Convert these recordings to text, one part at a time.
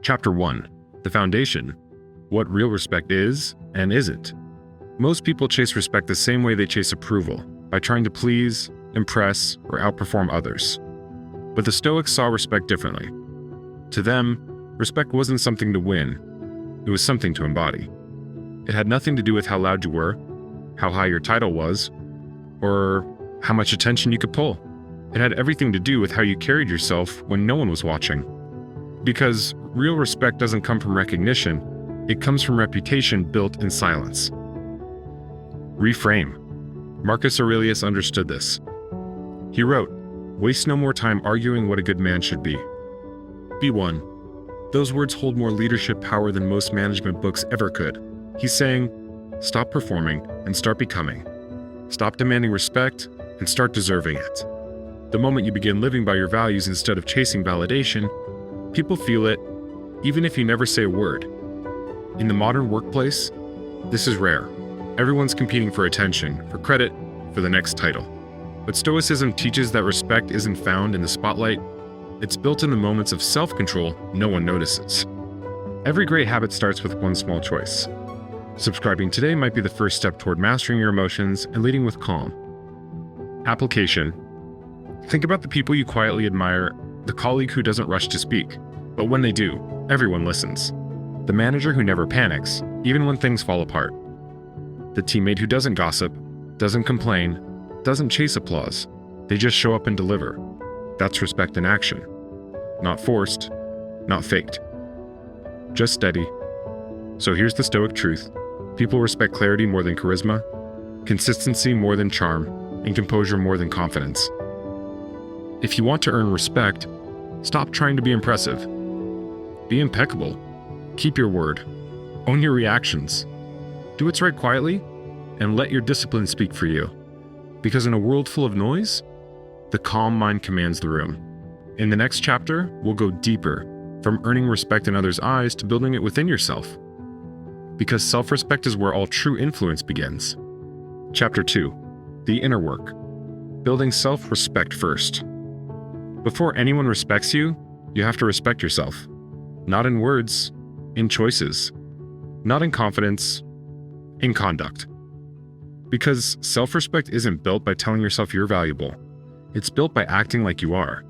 Chapter 1. The Foundation. What real respect is and isn't. Most people chase respect the same way they chase approval, by trying to please, impress, or outperform others. But the Stoics saw respect differently. To them, respect wasn't something to win, it was something to embody. It had nothing to do with how loud you were, how high your title was, or how much attention you could pull. It had everything to do with how you carried yourself when no one was watching. Because real respect doesn't come from recognition, it comes from reputation built in silence. Reframe. Marcus Aurelius understood this. He wrote, "Waste no more time arguing what a good man should be. Be one." Those words hold more leadership power than most management books ever could. He's saying, stop performing and start becoming. Stop demanding respect and start deserving it. The moment you begin living by your values instead of chasing validation, people feel it, even if you never say a word. In the modern workplace, this is rare. Everyone's competing for attention, for credit, for the next title. But Stoicism teaches that respect isn't found in the spotlight. It's built in the moments of self-control no one notices. Every great habit starts with one small choice. Subscribing today might be the first step toward mastering your emotions and leading with calm. Application. Think about the people you quietly admire, the colleague who doesn't rush to speak, but when they do, everyone listens. The manager who never panics, even when things fall apart. The teammate who doesn't gossip, doesn't complain, doesn't chase applause. They just show up and deliver. That's respect in action. Not forced, not faked. Just steady. So here's the Stoic truth. People respect clarity more than charisma, consistency more than charm, and composure more than confidence. If you want to earn respect, stop trying to be impressive. Be impeccable. Keep your word. Own your reactions. Do what's right quietly, and let your discipline speak for you. Because in a world full of noise, the calm mind commands the room. In the next chapter, we'll go deeper, from earning respect in others' eyes to building it within yourself. Because self-respect is where all true influence begins. Chapter 2. The Inner Work. Building self-respect first. Before anyone respects you, you have to respect yourself. Not in words, in choices. Not in confidence, in conduct. Because self-respect isn't built by telling yourself you're valuable. It's built by acting like you are.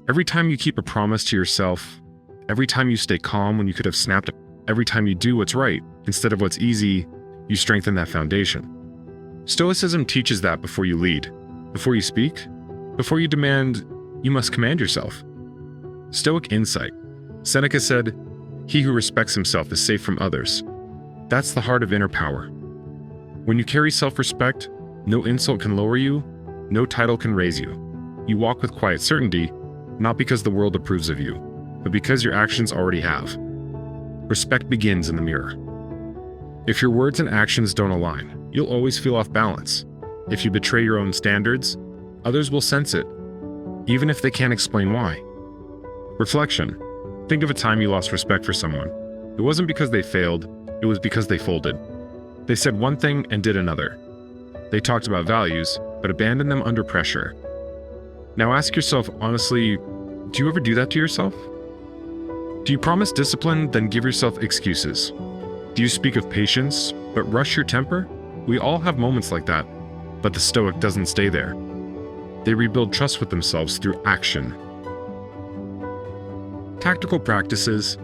Every time you keep a promise to yourself, every time you stay calm when you could have snapped, every time you do what's right instead of what's easy, you strengthen that foundation. Stoicism teaches that before you lead, before you speak, before you demand, you must command yourself. Stoic insight. Seneca said, "He who respects himself is safe from others." That's the heart of inner power. When you carry self-respect, no insult can lower you, no title can raise you. You walk with quiet certainty, not because the world approves of you, but because your actions already have. Respect begins in the mirror. If your words and actions don't align, you'll always feel off balance. If you betray your own standards, others will sense it, even if they can't explain why. Reflection. Think of a time you lost respect for someone. It wasn't because they failed, it was because they folded. They said one thing and did another. They talked about values, but abandoned them under pressure. Now ask yourself honestly, do you ever do that to yourself? Do you promise discipline, then give yourself excuses? Do you speak of patience, but rush your temper? We all have moments like that, but the Stoic doesn't stay there. They rebuild trust with themselves through action. Tactical practices.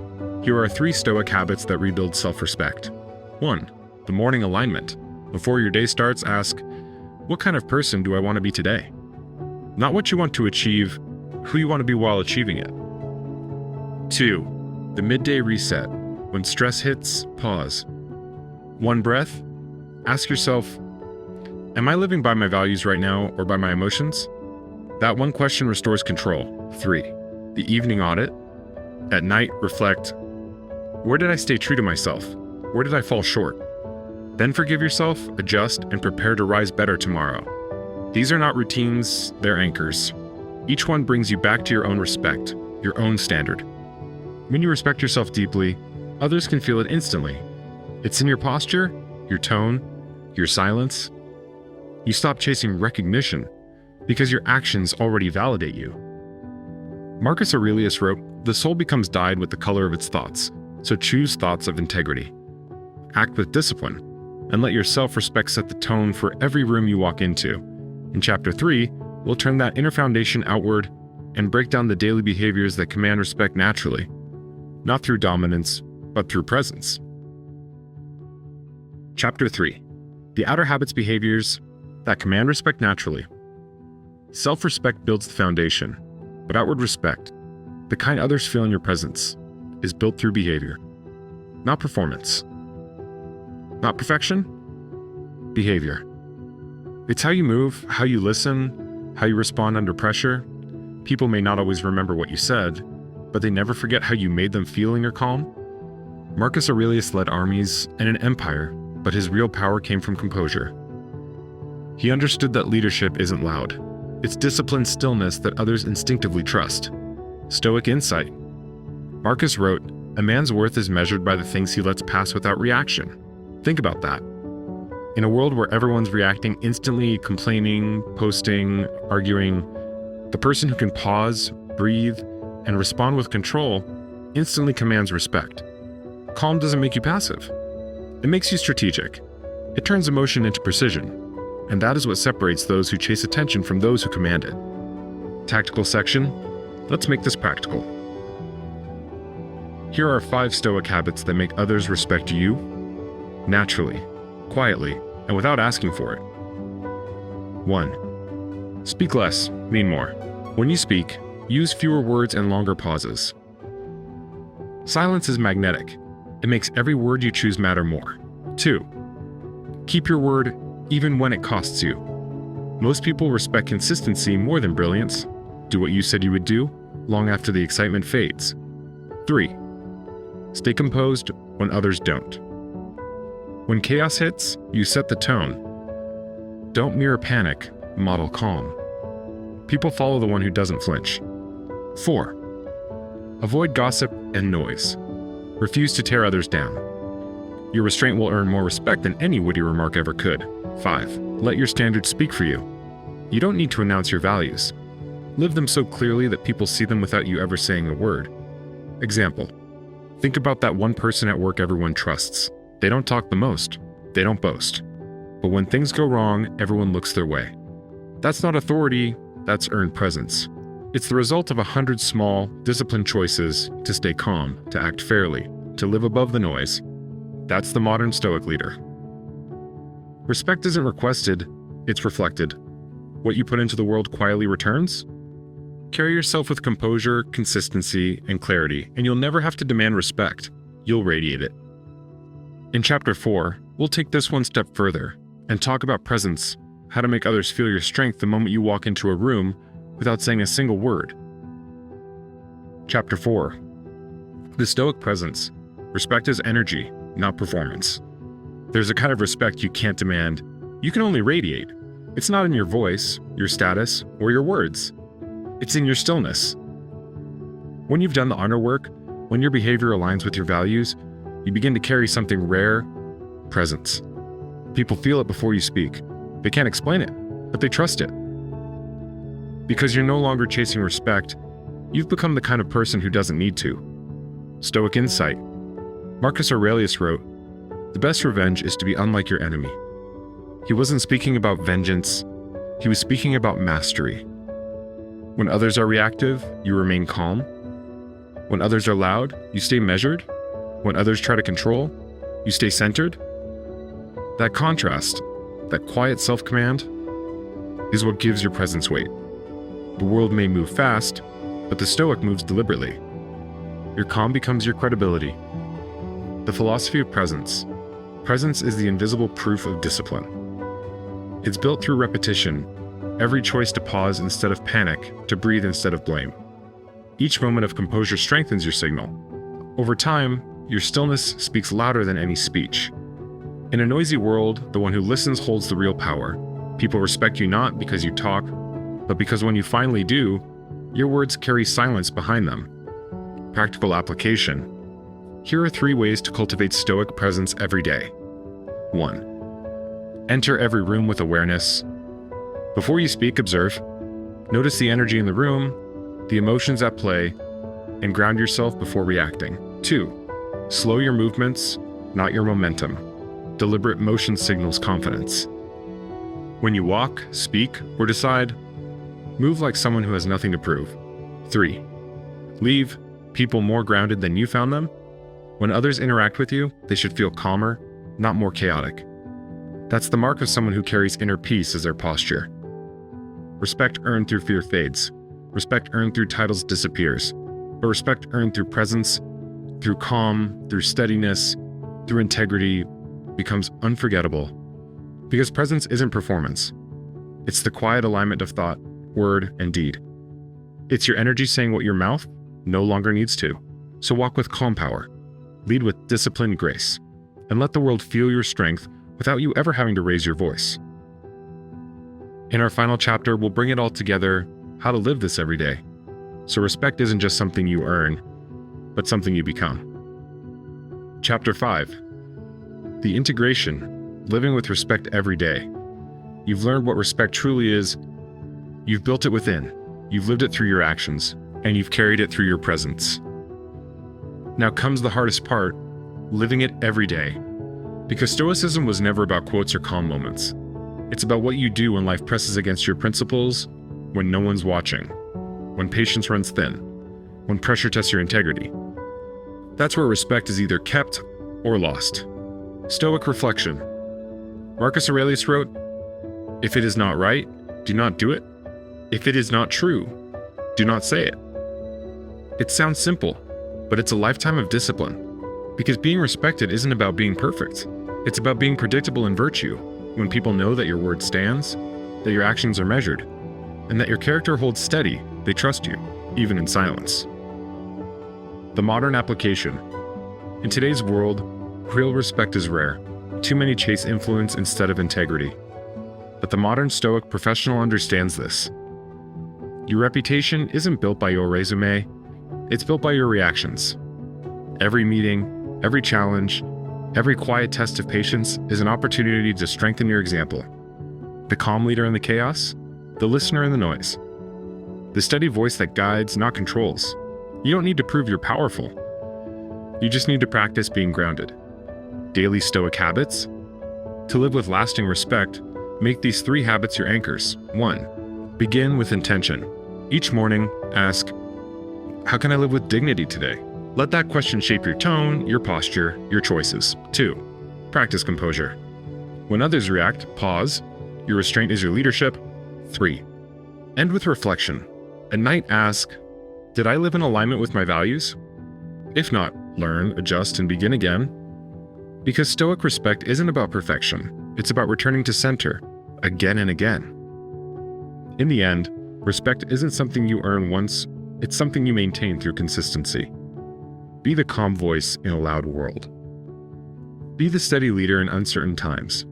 Here are 3 Stoic habits that rebuild self-respect. 1. The morning alignment. Before your day starts, ask, what kind of person do I want to be today? Not what you want to achieve, who you want to be while achieving it. 2. The midday reset. When stress hits, pause. 1 breath. Ask yourself, am I living by my values right now or by my emotions? That one question restores control. 3. The evening audit. At night, reflect, where did I stay true to myself? Where did I fall short? Then forgive yourself, adjust, and prepare to rise better tomorrow. These are not routines, they're anchors. Each one brings you back to your own respect, your own standard. When you respect yourself deeply, others can feel it instantly. It's in your posture, your tone, your silence. You stop chasing recognition because your actions already validate you. Marcus Aurelius wrote, The soul becomes dyed with the color of its thoughts, so choose thoughts of integrity. Act with discipline, and let your self-respect set the tone for every room you walk into. In Chapter 3, we'll turn that inner foundation outward and break down the daily behaviors that command respect naturally, not through dominance, but through presence. Chapter 3. The outer habits behaviors that command respect naturally. Self-respect builds the foundation, but outward respect, the kind others feel in your presence, is built through behavior, not performance. Not perfection, behavior. It's how you move, how you listen, how you respond under pressure. People may not always remember what you said, but they never forget how you made them feel in your calm. Marcus Aurelius led armies and an empire, but his real power came from composure. He understood that leadership isn't loud. It's disciplined stillness that others instinctively trust. Stoic insight. Marcus wrote, "A man's worth is measured by the things he lets pass without reaction." Think about that. In a world where everyone's reacting instantly, complaining, posting, arguing, the person who can pause, breathe, and respond with control instantly commands respect. Calm doesn't make you passive. It makes you strategic. It turns emotion into precision, and that is what separates those who chase attention from those who command it. Tactical section. Let's make this practical. Here are 5 Stoic habits that make others respect you naturally, quietly, and without asking for it. 1. Speak less, mean more. When you speak, use fewer words and longer pauses. Silence is magnetic. It makes every word you choose matter more. 2. Keep your word even when it costs you. Most people respect consistency more than brilliance. Do what you said you would do, long after the excitement fades. 3. Stay composed when others don't. When chaos hits, you set the tone. Don't mirror panic, model calm. People follow the one who doesn't flinch. 4. Avoid gossip and noise. Refuse to tear others down. Your restraint will earn more respect than any witty remark ever could. 5. Let your standards speak for you. You don't need to announce your values. Live them so clearly that people see them without you ever saying a word. Example. Think about that one person at work everyone trusts. They don't talk the most. They don't boast. But when things go wrong, everyone looks their way. That's not authority, that's earned presence. It's the result of 100 small, disciplined choices to stay calm, to act fairly, to live above the noise. That's the modern Stoic leader. Respect isn't requested, it's reflected. What you put into the world quietly returns? Carry yourself with composure, consistency, and clarity, and you'll never have to demand respect. You'll radiate it. In Chapter 4, we'll take this one step further and talk about presence, how to make others feel your strength the moment you walk into a room without saying a single word. Chapter 4. The Stoic presence. Respect is energy, not performance. There's a kind of respect you can't demand. You can only radiate. It's not in your voice, your status, or your words. It's in your stillness. When you've done the honor work, when your behavior aligns with your values, you begin to carry something rare, presence. People feel it before you speak. They can't explain it, but they trust it. Because you're no longer chasing respect, you've become the kind of person who doesn't need to. Stoic insight. Marcus Aurelius wrote, "The best revenge is to be unlike your enemy." He wasn't speaking about vengeance, he was speaking about mastery. When others are reactive, you remain calm. When others are loud, you stay measured. When others try to control, you stay centered. That contrast, that quiet self-command, is what gives your presence weight. The world may move fast, but the Stoic moves deliberately. Your calm becomes your credibility. The philosophy of presence. Presence is the invisible proof of discipline. It's built through repetition, every choice to pause instead of panic, to breathe instead of blame. Each moment of composure strengthens your signal. Over time, your stillness speaks louder than any speech. In a noisy world, the one who listens holds the real power. People respect you not because you talk, but because when you finally do, your words carry silence behind them. Practical application. Here are 3 ways to cultivate Stoic presence every day. 1. Enter every room with awareness. Before you speak, observe. Notice the energy in the room, the emotions at play, and ground yourself before reacting. 2. Slow your movements, not your momentum. Deliberate motion signals confidence. When you walk, speak, or decide, move like someone who has nothing to prove. 3. Leave people more grounded than you found them. When others interact with you, they should feel calmer, not more chaotic. That's the mark of someone who carries inner peace as their posture. Respect earned through fear fades. Respect earned through titles disappears. But respect earned through presence, through calm, through steadiness, through integrity, becomes unforgettable. Because presence isn't performance. It's the quiet alignment of thought, word, and deed. It's your energy saying what your mouth no longer needs to. So walk with calm power. Lead with disciplined grace. And let the world feel your strength without you ever having to raise your voice. In our final chapter, we'll bring it all together, how to live this every day. So respect isn't just something you earn, but something you become. Chapter 5. The integration, living with respect every day. You've learned what respect truly is. You've built it within. You've lived it through your actions, and you've carried it through your presence. Now comes the hardest part, living it every day. Because Stoicism was never about quotes or calm moments. It's about what you do when life presses against your principles, when no one's watching, when patience runs thin, when pressure tests your integrity. That's where respect is either kept or lost. Stoic reflection. Marcus Aurelius wrote, "If it is not right, do not do it. If it is not true, do not say it." It sounds simple, but it's a lifetime of discipline. Because being respected isn't about being perfect. It's about being predictable in virtue, when people know that your word stands, that your actions are measured, and that your character holds steady. They trust you, even in silence. The modern application. In today's world, real respect is rare. Too many chase influence instead of integrity. But the modern Stoic professional understands this. Your reputation isn't built by your resume, it's built by your reactions. Every meeting, every challenge, every quiet test of patience is an opportunity to strengthen your example. The calm leader in the chaos, the listener in the noise. The steady voice that guides, not controls. You don't need to prove you're powerful. You just need to practice being grounded. Daily Stoic habits. To live with lasting respect, make these 3 habits your anchors. 1. Begin with intention. Each morning, ask, how can I live with dignity today? Let that question shape your tone, your posture, your choices. 2. Practice composure. When others react, pause. Your restraint is your leadership. 3. End with reflection. At night, ask, did I live in alignment with my values? If not, learn, adjust, and begin again. Because Stoic respect isn't about perfection. It's about returning to center, again and again. In the end, respect isn't something you earn once, it's something you maintain through consistency. Be the calm voice in a loud world. Be the steady leader in uncertain times.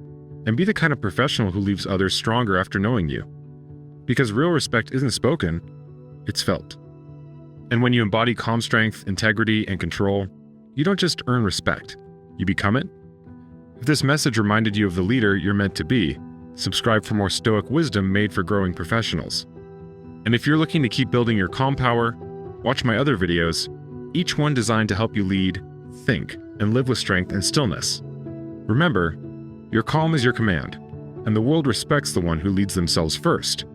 And be the kind of professional who leaves others stronger after knowing you. Because real respect isn't spoken, it's felt. And when you embody calm strength, integrity, and control, you don't just earn respect, you become it. If this message reminded you of the leader you're meant to be, subscribe for more Stoic wisdom made for growing professionals. And if you're looking to keep building your calm power, watch my other videos, each one designed to help you lead, think, and live with strength and stillness. Remember, your calm is your command, and the world respects the one who leads themselves first.